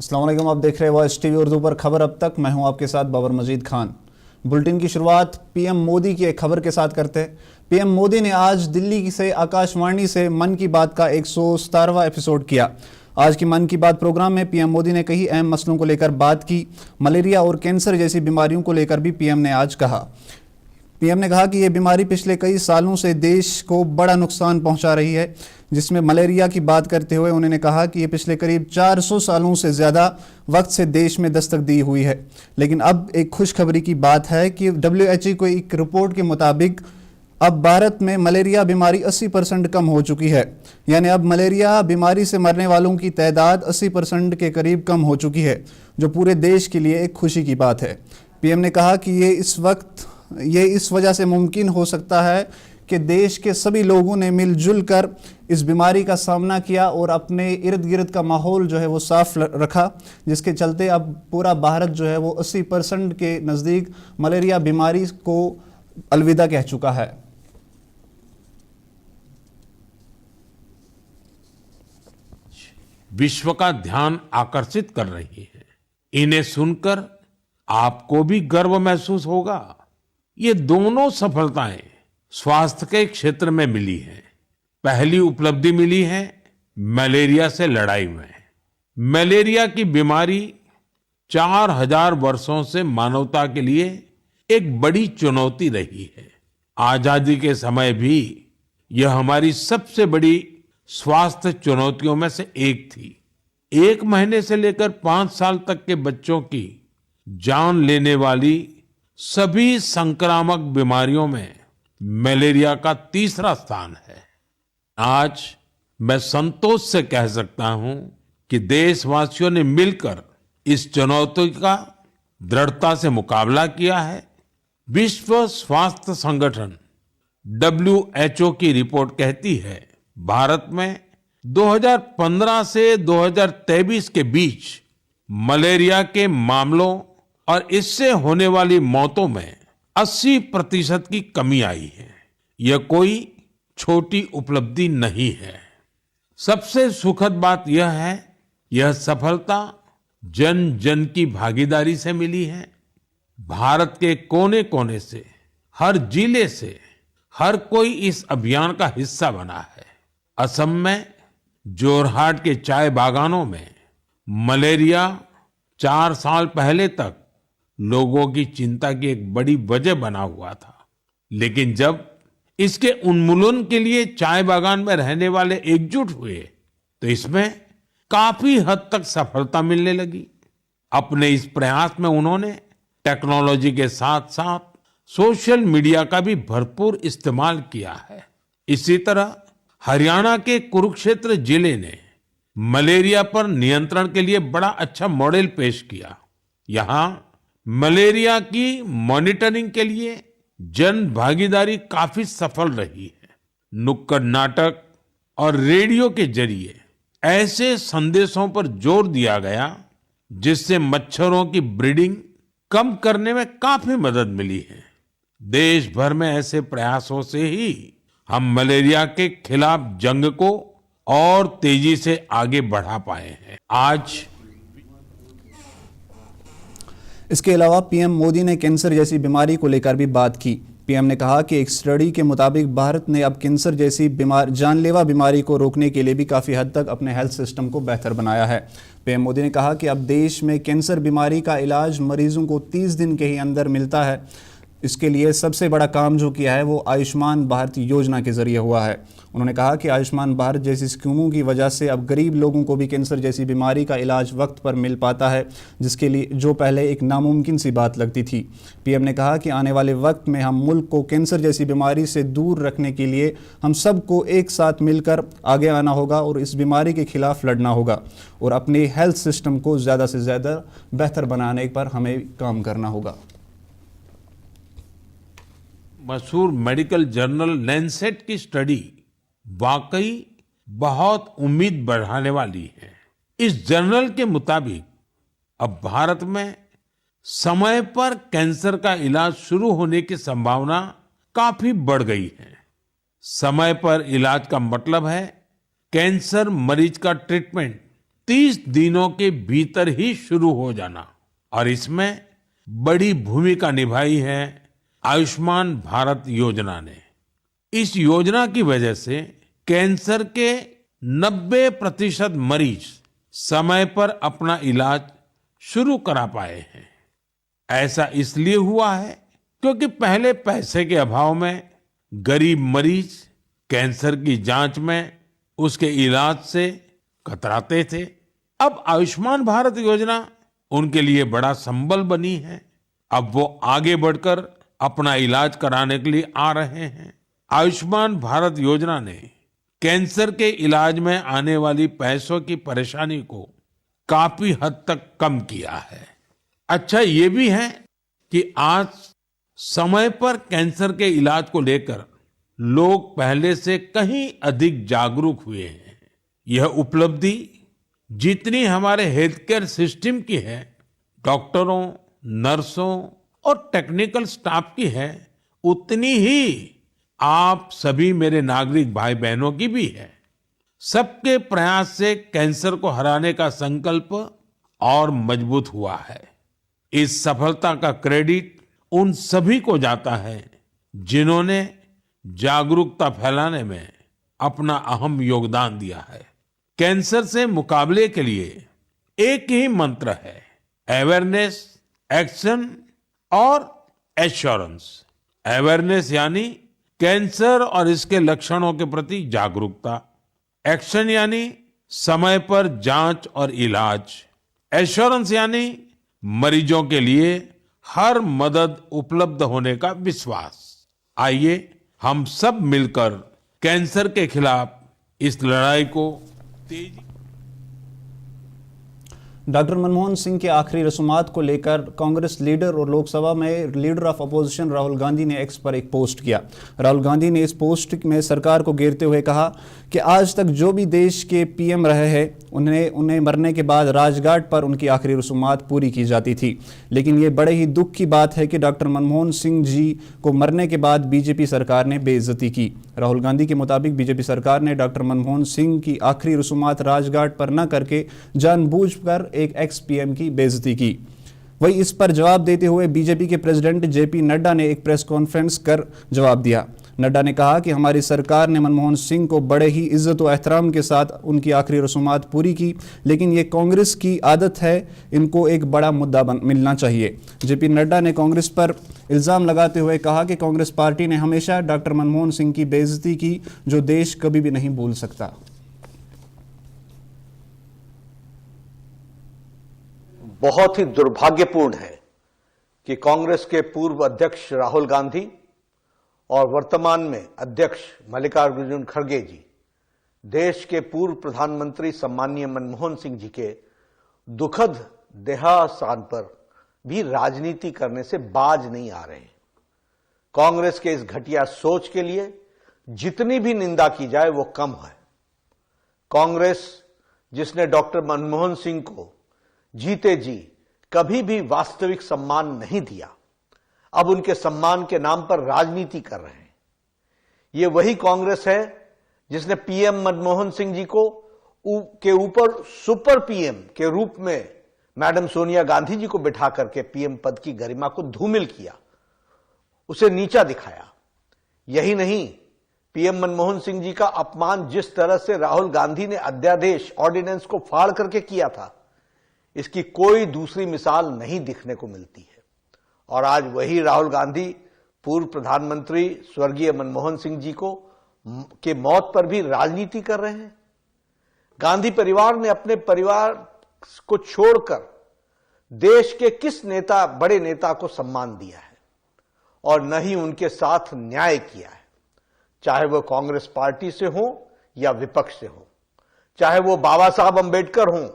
अस्सलाम वालेकुम, आप देख रहे हैं वॉइस टीवी उर्दू पर खबर अब तक। मैं हूं आपके साथ बाबर मजीद खान। बुलेटिन की शुरुआत पीएम मोदी की एक खबर के साथ करते हैं। पीएम मोदी ने आज दिल्ली से आकाशवाणी से मन की बात का 117वां एपिसोड किया। आज की मन की बात प्रोग्राम में पीएम मोदी ने कई अहम मसलों को लेकर बात की। मलेरिया और कैंसर जैसी बीमारियों को लेकर भी पीएम ने आज कहा। पीएम ने कहा कि ये बीमारी पिछले कई सालों से देश को बड़ा नुकसान पहुंचा रही है, जिसमें मलेरिया की बात करते हुए उन्होंने कहा कि ये पिछले करीब 400 सालों से ज़्यादा वक्त से देश में दस्तक दी हुई है। लेकिन अब एक खुशखबरी की बात है कि WHO को एक रिपोर्ट के मुताबिक अब भारत में मलेरिया बीमारी 80% कम हो चुकी है। यानी अब मलेरिया बीमारी से मरने वालों की तादाद 80% के करीब कम हो चुकी है, जो पूरे देश के लिए एक खुशी की बात है। पीएम ने कहा कि ये इस वजह से मुमकिन हो सकता है कि देश के सभी लोगों ने मिलजुल कर इस बीमारी का सामना किया और अपने इर्द गिर्द का माहौल जो है वो साफ रखा, जिसके चलते अब पूरा भारत जो है वो 80% के नज़दीक मलेरिया बीमारी को अलविदा कह चुका है। विश्व का ध्यान आकर्षित कर रही है। इन्हें सुनकर आपको भी गर्व महसूस होगा। ये दोनों सफलताएं स्वास्थ्य के क्षेत्र में मिली हैं। पहली उपलब्धि मिली है मलेरिया से लड़ाई में। मलेरिया की बीमारी 4000 वर्षों से मानवता के लिए एक बड़ी चुनौती रही है। आजादी के समय भी यह हमारी सबसे बड़ी स्वास्थ्य चुनौतियों में से एक थी। 1 महीने से लेकर 5 साल तक के बच्चों की जान लेने वाली सभी संक्रामक बीमारियों में मलेरिया का तीसरा स्थान है। आज मैं संतोष से कह सकता हूं कि देशवासियों ने मिलकर इस चुनौती का दृढ़ता से मुकाबला किया है। विश्व स्वास्थ्य संगठन WHO की रिपोर्ट कहती है भारत में 2015 से 2023 के बीच मलेरिया के मामलों और इससे होने वाली मौतों में 80% की कमी आई है। यह कोई छोटी उपलब्धि नहीं है। सबसे सुखद बात यह है, यह सफलता जन जन की भागीदारी से मिली है। भारत के कोने कोने से, हर जिले से हर कोई इस अभियान का हिस्सा बना है। असम में जोरहाट के चाय बागानों में मलेरिया 4 साल पहले तक लोगों की चिंता की एक बड़ी वजह बना हुआ था, लेकिन जब इसके उन्मूलन के लिए चाय बागान में रहने वाले एकजुट हुए तो इसमें काफी हद तक सफलता मिलने लगी। अपने इस प्रयास में उन्होंने टेक्नोलॉजी के साथ साथ सोशल मीडिया का भी भरपूर इस्तेमाल किया है। इसी तरह हरियाणा के कुरुक्षेत्र जिले ने मलेरिया पर नियंत्रण के लिए बड़ा अच्छा मॉडल पेश किया। यहाँ मलेरिया की मॉनिटरिंग के लिए जन भागीदारी काफी सफल रही है। नुक्कड़ नाटक और रेडियो के जरिए ऐसे संदेशों पर जोर दिया गया जिससे मच्छरों की ब्रीडिंग कम करने में काफी मदद मिली है। देश भर में ऐसे प्रयासों से ही हम मलेरिया के खिलाफ जंग को और तेजी से आगे बढ़ा पाए हैं। आज इसके अलावा पीएम मोदी ने कैंसर जैसी बीमारी को लेकर भी बात की। पीएम ने कहा कि एक स्टडी के मुताबिक भारत ने अब कैंसर जैसी जानलेवा बीमारी को रोकने के लिए भी काफ़ी हद तक अपने हेल्थ सिस्टम को बेहतर बनाया है। पीएम मोदी ने कहा कि अब देश में कैंसर बीमारी का इलाज मरीजों को 30 दिन के ही अंदर मिलता है। इसके लिए सबसे बड़ा काम जो किया है वो आयुष्मान भारत योजना के जरिए हुआ है। उन्होंने कहा कि आयुष्मान भारत जैसी स्कीमों की वजह से अब गरीब लोगों को भी कैंसर जैसी बीमारी का इलाज वक्त पर मिल पाता है, जिसके लिए जो पहले एक नामुमकिन सी बात लगती थी। पीएम ने कहा कि आने वाले वक्त में हम मुल्क को कैंसर जैसी बीमारी से दूर रखने के लिए हम सबको एक साथ मिलकर आगे आना होगा और इस बीमारी के खिलाफ लड़ना होगा और अपने हेल्थ सिस्टम को ज़्यादा से ज़्यादा बेहतर बनाने पर हमें काम करना होगा। मशहूर मेडिकल जर्नल लैंसेट की स्टडी वाकई बहुत उम्मीद बढ़ाने वाली है। इस जर्नल के मुताबिक अब भारत में समय पर कैंसर का इलाज शुरू होने की संभावना काफी बढ़ गई है। समय पर इलाज का मतलब है कैंसर मरीज का ट्रीटमेंट 30 दिनों के भीतर ही शुरू हो जाना और इसमें बड़ी भूमिका निभाई है आयुष्मान भारत योजना ने। इस योजना की वजह से कैंसर के 90% मरीज समय पर अपना इलाज शुरू करा पाए हैं। ऐसा इसलिए हुआ है क्योंकि पहले पैसे के अभाव में गरीब मरीज कैंसर की जांच में, उसके इलाज से कतराते थे। अब आयुष्मान भारत योजना उनके लिए बड़ा संबल बनी है। अब वो आगे बढ़कर अपना इलाज कराने के लिए आ रहे हैं। आयुष्मान भारत योजना ने कैंसर के इलाज में आने वाली पैसों की परेशानी को काफी हद तक कम किया है। अच्छा ये भी है कि आज समय पर कैंसर के इलाज को लेकर लोग पहले से कहीं अधिक जागरूक हुए हैं। यह उपलब्धि जितनी हमारे हेल्थ केयर सिस्टम की है, डॉक्टरों, नर्सों और टेक्निकल स्टाफ की है, उतनी ही आप सभी मेरे नागरिक भाई बहनों की भी है। सबके प्रयास से कैंसर को हराने का संकल्प और मजबूत हुआ है। इस सफलता का क्रेडिट उन सभी को जाता है जिन्होंने जागरूकता फैलाने में अपना अहम योगदान दिया है। कैंसर से मुकाबले के लिए एक ही मंत्र है, अवेयरनेस, एक्शन और एश्योरेंस। अवेयरनेस यानी कैंसर और इसके लक्षणों के प्रति जागरूकता, एक्शन यानी समय पर जांच और इलाज, एश्योरेंस यानी मरीजों के लिए हर मदद उपलब्ध होने का विश्वास। आइए हम सब मिलकर कैंसर के खिलाफ इस लड़ाई को तेजी। डॉक्टर मनमोहन सिंह के आखिरी रसूमात को लेकर कांग्रेस लीडर और लोकसभा में leader of opposition Rahul Gandhi ने एक्स पर एक पोस्ट किया। राहुल गांधी ने इस पोस्ट में सरकार को घेरते हुए कहा कि आज तक जो भी देश के पीएम रहे हैं उन्हें मरने के बाद राजघाट पर उनकी आखिरी रसूमात पूरी की जाती थी, लेकिन ये बड़े ही दुख की बात है कि डॉक्टर मनमोहन सिंह जी को मरने के बाद बीजेपी सरकार ने बेइज्जती की। राहुल गांधी के मुताबिक बीजेपी सरकार ने डॉक्टर मनमोहन सिंह की आखिरी रसूमात राजघाट पर न करके जानबूझकर एक एक्स पीएम की बेइज्जती की। वही इस पर जवाब देते हुए बीजेपी के प्रेसिडेंट जेपी नड्डा ने एक प्रेस कॉन्फ्रेंस कर जवाब दिया। नड्डा ने कहा कि हमारी सरकार ने मनमोहन सिंह को बड़े ही इज्जत और एहतराम के साथ उनकी आखिरी रसूमात पूरी की, लेकिन ये कांग्रेस की आदत है, इनको एक बड़ा मुद्दा मिलना चाहिए। जेपी नड्डा ने कांग्रेस पर इल्जाम लगाते हुए कहा कि कांग्रेस पार्टी ने हमेशा डॉक्टर मनमोहन सिंह की बेइज्जती की, जो देश कभी भी नहीं भूल सकता। बहुत ही दुर्भाग्यपूर्ण है कि कांग्रेस के पूर्व अध्यक्ष राहुल गांधी और वर्तमान में अध्यक्ष मल्लिकार्जुन खड़गे जी देश के पूर्व प्रधानमंत्री सम्मानीय मनमोहन सिंह जी के दुखद देहावसान पर भी राजनीति करने से बाज नहीं आ रहे। कांग्रेस के इस घटिया सोच के लिए जितनी भी निंदा की जाए वो कम है। कांग्रेस जिसने डॉक्टर मनमोहन सिंह को जीते जी कभी भी वास्तविक सम्मान नहीं दिया, अब उनके सम्मान के नाम पर राजनीति कर रहे हैं। यह वही कांग्रेस है जिसने पीएम मनमोहन सिंह जी को के ऊपर सुपर पीएम के रूप में मैडम सोनिया गांधी जी को बिठा करके पीएम पद की गरिमा को धूमिल किया, उसे नीचा दिखाया। यही नहीं, पीएम मनमोहन सिंह जी का अपमान जिस तरह से राहुल गांधी ने अध्यादेश ऑर्डिनेंस को फाड़ करके किया था, इसकी कोई दूसरी मिसाल नहीं दिखने को मिलती है। और आज वही राहुल गांधी पूर्व प्रधानमंत्री स्वर्गीय मनमोहन सिंह जी के मौत पर भी राजनीति कर रहे हैं। गांधी परिवार ने अपने परिवार को छोड़कर देश के किस बड़े नेता को सम्मान दिया है और न ही उनके साथ न्याय किया है, चाहे वह कांग्रेस पार्टी से हो या विपक्ष से हो, चाहे वो बाबा साहब अंबेडकर हों,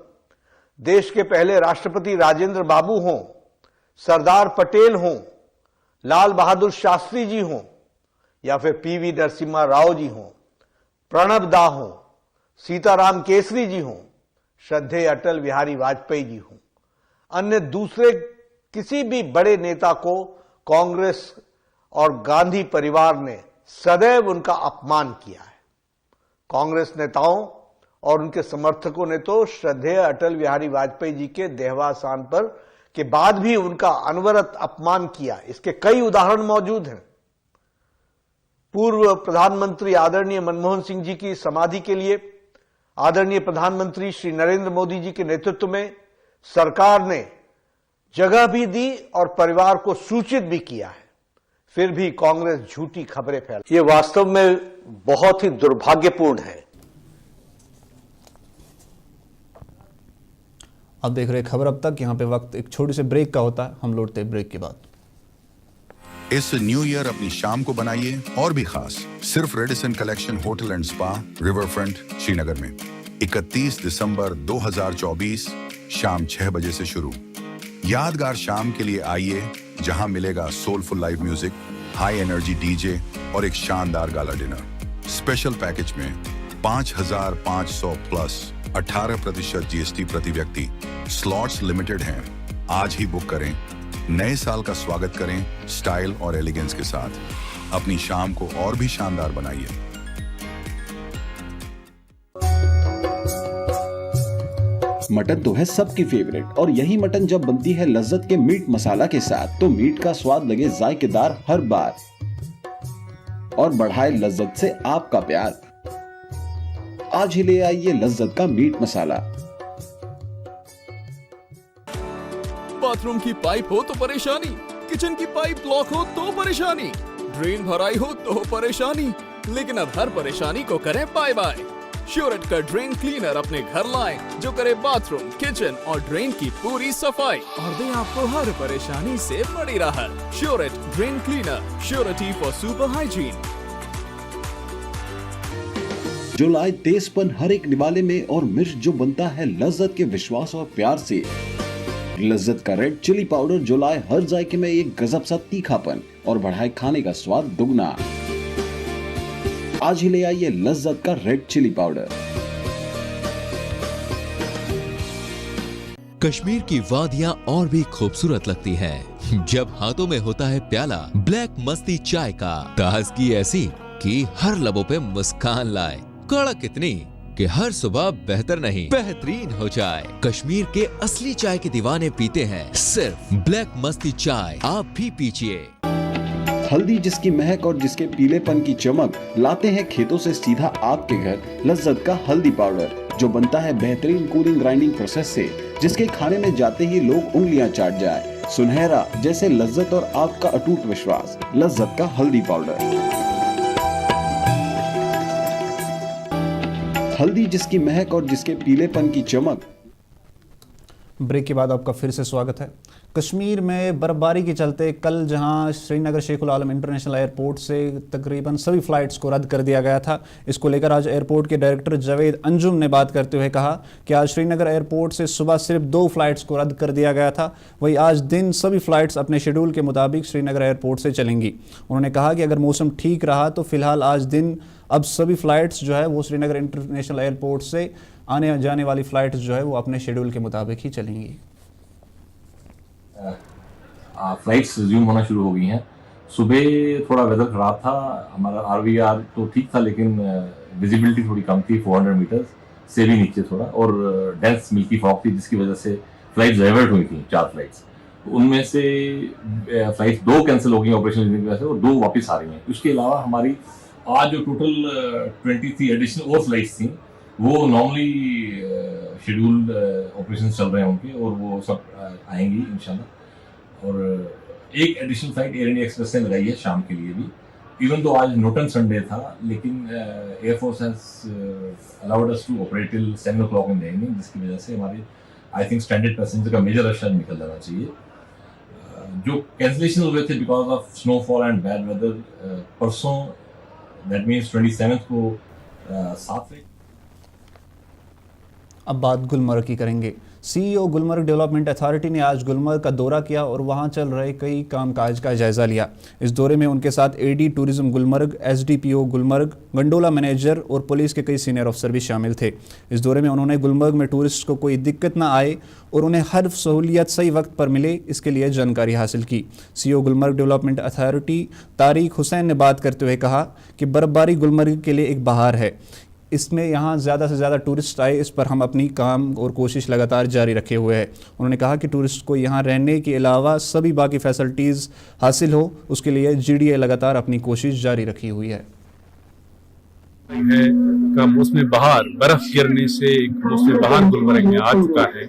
देश के पहले राष्ट्रपति राजेंद्र बाबू हों, सरदार पटेल हों, लाल बहादुर शास्त्री जी हों या फिर पीवी नरसिम्हा राव जी हों, प्रणब दा हों, सीताराम केसरी जी हों, श्रद्धेय अटल बिहारी वाजपेयी जी हों, अन्य दूसरे किसी भी बड़े नेता को कांग्रेस और गांधी परिवार ने सदैव उनका अपमान किया है। कांग्रेस नेताओं और उनके समर्थकों ने तो श्रद्धेय अटल बिहारी वाजपेयी जी के देहावसान पर के बाद भी उनका अनवरत अपमान किया। इसके कई उदाहरण मौजूद हैं। पूर्व प्रधानमंत्री आदरणीय मनमोहन सिंह जी की समाधि के लिए आदरणीय प्रधानमंत्री श्री नरेंद्र मोदी जी के नेतृत्व में सरकार ने जगह भी दी और परिवार को सूचित भी किया है, फिर भी कांग्रेस झूठी खबरें फैला। ये वास्तव में बहुत ही दुर्भाग्यपूर्ण है। आप देख रहे खबर अब तक। यहाँ पे वक्त एक छोटे से ब्रेक का होता है, हम लौटते हैं ब्रेक के बाद। इस न्यू ईयर अपनी शाम को बनाइए और भी खास, सिर्फ Radisson collection hotel and spa, river front, Srinagar में 31 दिसंबर 2024 शाम 6 बजे से शुरू। यादगार शाम के लिए आइए, जहां मिलेगा soulful live music, high energy DJ और एक शानदार गाला डिनर। स्पेशल पैकेज में 5,500 प्लस 18% जीएसटी प्रति व्यक्ति। स्लॉट्स लिमिटेड हैं, आज ही बुक करें। नए साल का स्वागत करें स्टाइल और एलिगेंस के साथ। अपनी शाम को और भी शानदार बनाइए। मटन तो है सबकी फेवरेट, और यही मटन जब बनती है लज्जत के मीट मसाला के साथ, तो मीट का स्वाद लगे जायकेदार हर बार और बढ़ाए लज्जत से आपका प्यार। आज ही ले आइए लज्जत का मीट मसाला। बाथरूम की पाइप हो तो परेशानी, किचन की पाइप ब्लॉक हो तो परेशानी, ड्रेन भराई हो तो परेशानी, लेकिन अब हर परेशानी को करें बाय बाय। श्योरेट का ड्रेन क्लीनर अपने घर लाएं, जो करे बाथरूम, किचन और ड्रेन की पूरी सफाई और दे आपको हर परेशानी से बड़ी राहत। श्योरेट drain cleaner, surety for super hygiene. जो लाए तेजपन हर एक निवाले में, और मिर्च जो बनता है लज्जत के विश्वास और प्यार से। लज्जत का रेड चिली पाउडर जो लाए हर जायके में एक गजब सा तीखापन और बढ़ाए खाने का स्वाद दुगना। आज ही ले आइए लज्जत का रेड चिली पाउडर। कश्मीर की वादियां और भी खूबसूरत लगती हैं जब हाथों में होता है प्याला ब्लैक मस्ती चाय का। ताजगी ऐसी कि हर लबों पे मुस्कान लाए, कड़क इतनी कि हर सुबह बेहतर नहीं बेहतरीन हो जाए। कश्मीर के असली चाय के दीवाने पीते हैं सिर्फ ब्लैक मस्ती चाय, आप भी पीजिए। हल्दी जिसकी महक और जिसके पीलेपन की चमक, लाते हैं खेतों से सीधा आपके घर लज्जत का हल्दी पाउडर, जो बनता है बेहतरीन कूलिंग ग्राइंडिंग प्रोसेस से, जिसके खाने में जाते ही लोग उंगलियां चाट जाए। सुनहरा जैसे लज्जत और आपका अटूट विश्वास, लज्जत का हल्दी पाउडर। हल्दी जिसकी महक और जिसके पीलेपन की चमक। ब्रेक के बाद आपका फिर से स्वागत है। कश्मीर में बर्फबारी के चलते कल जहां श्रीनगर शेख उल आलम इंटरनेशनल एयरपोर्ट से तकरीबन सभी फ्लाइट्स को रद्द कर दिया गया था, इसको लेकर आज एयरपोर्ट के डायरेक्टर जावेद अंजुम ने बात करते हुए कहा कि आज श्रीनगर एयरपोर्ट से सुबह सिर्फ 2 फ्लाइट्स को रद्द कर दिया गया था, वही आज दिन सभी फ्लाइट्स अपने शेड्यूल के मुताबिक श्रीनगर एयरपोर्ट से चलेंगी। उन्होंने कहा कि अगर मौसम ठीक रहा तो फिलहाल आज दिन अब सभी फ्लाइट्स जो है वो श्रीनगर इंटरनेशनल एयरपोर्ट से आने जाने वाली फ्लाइट्स जो है वो अपने शेड्यूल के मुताबिक ही चलेंगी। फ्लाइट्स रिज्यूम होना शुरू हो गई हैं। सुबह थोड़ा वेदर खराब था, हमारा आरवीआर तो ठीक था, लेकिन विजिबिलिटी थोड़ी कम थी, 400 मीटर से भी नीचे थोड़ा, और डेंस मिल्की फॉग थी, जिसकी वजह से फ्लाइट्स डाइवर्ट हुई थी 4 फ्लाइट्स। उनमें से फ्लाइट्स 2 कैंसिल हो गई ऑपरेशन की वजह से, और 2 वापस आ रही हैं। उसके अलावा हमारी आज जो टोटल 23 एडिशनल और फ्लाइट्स थी, वो नॉर्मली शेड्यूल्ड ऑपरेशन चल रहे हैं उनके, और वो सब आएंगी इंशाल्लाह। और एक additional flight air India express ने लगाई है शाम के लिए भी, इवन तो आज नोटन संडे था, लेकिन air force has allowed us to operate till 7 o'clock in the evening, जिसकी वजह से हमारे आई थिंक स्टैंडर्ड पैसेंजर का मेजर रश निकल जाना चाहिए। जो कैंसिलेशन हुए थे because of snowfall and bad weather, परसों दैट मीन्स 27 को 7। अब बात गुलमर्ग की करेंगे। सीईओ गुलमर्ग डेवलपमेंट अथॉरिटी ने आज गुलमर्ग का दौरा किया और वहां चल रहे कई कामकाज का जायजा लिया। इस दौरे में उनके साथ AD tourism Gulmarg, SDPO Gulmarg, gondola manager और पुलिस के कई सीनियर अफसर भी शामिल थे। इस दौरे में उन्होंने गुलमर्ग में टूरिस्ट को कोई दिक्कत ना आए और उन्हें हर सहूलियत सही वक्त पर मिले, इसके लिए जानकारी हासिल की। CEO Gulmarg development authority Tariq Hussain ने बात करते हुए कहा कि बर्फबारी गुलमर्ग के लिए एक बहार है। इसमें यहाँ ज़्यादा से ज़्यादा टूरिस्ट आए, इस पर हम अपनी काम और कोशिश लगातार जारी रखे हुए हैं। उन्होंने कहा कि टूरिस्ट को यहाँ रहने के अलावा सभी बाकी फैसिलिटीज़ हासिल हो, उसके लिए GDA लगातार अपनी कोशिश जारी रखी हुई है। का मौसम बहार बर्फ गिरने से मौसम बहार गुलमर्ग में आ चुका है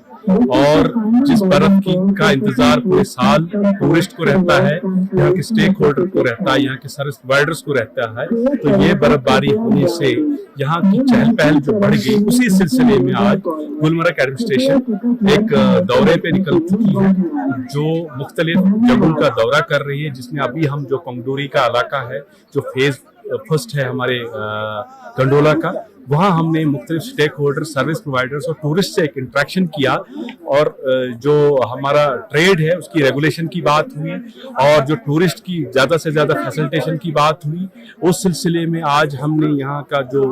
और जिस बर्फ का इंतजार पूरे साल टूरिस्ट को रहता है, यहाँ के स्टेक होल्डर को रहता है, यहाँ के सर्विस प्रोवाइडर्स को रहता है, तो ये बर्फबारी होने से यहाँ की चहल पहल जो बढ़ गई, उसी सिलसिले में आज गुलमर्ग एडमिनिस्ट्रेशन एक दौरे पे निकल चुकी है, जो मुख्तलिफ जगहों का दौरा कर रही है, जिसमें अभी हम जो कंगडोरी का इलाका है, जो फेज फर्स्ट है हमारे गंडोला का, वहाँ हमने मुख्तलिफ स्टेक होल्डर, सर्विस प्रोवाइडर्स और टूरिस्ट से एक इंटरेक्शन किया और जो हमारा ट्रेड है उसकी रेगुलेशन की बात हुई और जो टूरिस्ट की ज़्यादा से ज़्यादा फैसिलिटेशन की बात हुई। उस सिलसिले में आज हमने यहाँ का जो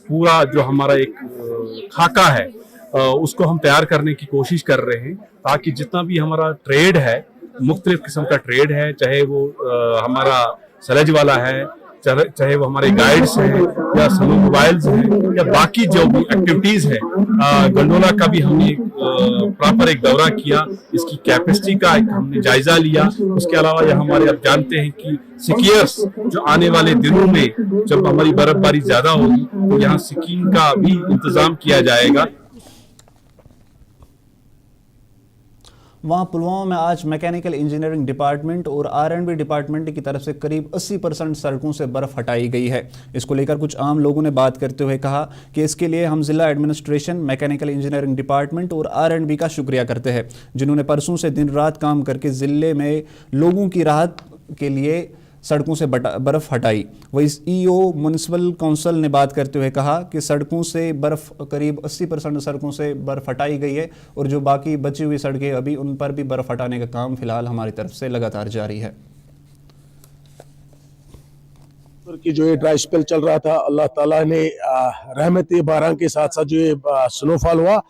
पूरा जो हमारा एक खाका है उसको हम तैयार करने की कोशिश कर रहे हैं, ताकि जितना भी हमारा ट्रेड है, मुख्तलिफ किस्म का ट्रेड है, चाहे वो हमारा सलज वाला है, चाहे वो हमारे गाइड्स हैं या स्नो मोबाइल्स हैं या बाकी जो भी एक्टिविटीज है, गंडोला का भी हमने प्रॉपर एक दौरा किया, इसकी कैपेसिटी का हमने जायजा लिया। उसके अलावा यह हमारे आप जानते हैं कि स्कीयर्स जो आने वाले दिनों में जब हमारी बर्फबारी ज्यादा होगी तो यहाँ स्कीइंग का भी इंतजाम किया जाएगा। वहाँ पुलवामा में आज मैकेनिकल इंजीनियरिंग डिपार्टमेंट और R&B डिपार्टमेंट की तरफ से करीब 80% सड़कों से बर्फ हटाई गई है। इसको लेकर कुछ आम लोगों ने बात करते हुए कहा कि इसके लिए हम जिला एडमिनिस्ट्रेशन, मैकेनिकल इंजीनियरिंग डिपार्टमेंट और R&B का शुक्रिया करते हैं, जिन्होंने परसों से दिन रात काम करके ज़िले में लोगों की राहत के लिए सड़कों से बर्फ़ हटाई। वही EO म्यूनिसिपल काउंसिल ने बात करते हुए कहा कि सड़कों से बर्फ़, करीब 80% सड़कों से बर्फ़ हटाई गई है और जो बाकी बची हुई सड़कें अभी, उन पर भी बर्फ़ हटाने का काम फिलहाल हमारी तरफ से लगातार जारी है। कि जो ये ड्राई स्पेल चल रहा था, अल्लाह ताला ने रहमत बारां के साथ साथ जो ये स्नोफॉल हुआ,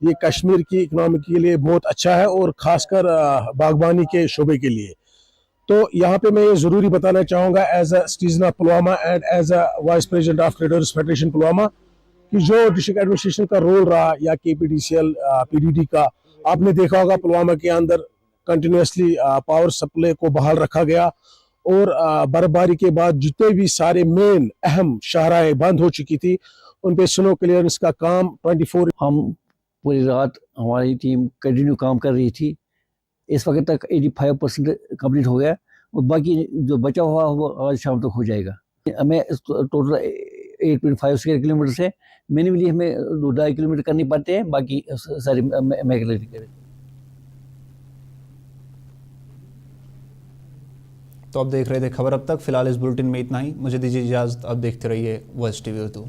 ये कश्मीर की इकनॉमी के लिए बहुत अच्छा है और ख़ासकर बागबानी के शोबे के लिए। तो यहाँ पे मैं ये ज़रूरी बताना चाहूँगा as a citizen of Pulwama and as a vice president of traders federation Pulwama, कि जो डिस्ट्रिक्ट एडमिनिस्ट्रेशन का रोल रहा या KPDCL PDD का, आपने देखा होगा पुलवामा के अंदर कंटिन्यूसली पावर सप्लाई को बहाल रखा गया और बर्फबारी के बाद जितने भी सारे मेन अहम शाहराएं बंद हो चुकी थी, उन पे स्नो क्लियरेंस का काम 24। हम पूरी रात हमारी टीम कंटिन्यू काम कर रही थी। इस वक्त तक 85% कंप्लीट हो गया और बाकी जो बचा हुआ वो आज शाम तक हो जाएगा। हमें टोटल 8.5 स्क्वायर किलोमीटर से मिनिमली हमें 2.5 किलोमीटर करनी पड़ते हैं, बाकी सारी मैकेनिकल। तो आप देख रहे थे खबर अब तक। फिलहाल इस बुलेटिन में इतना ही। मुझे दीजिए इजाज़त। आप देखते रहिए वॉइस TV उर्दू।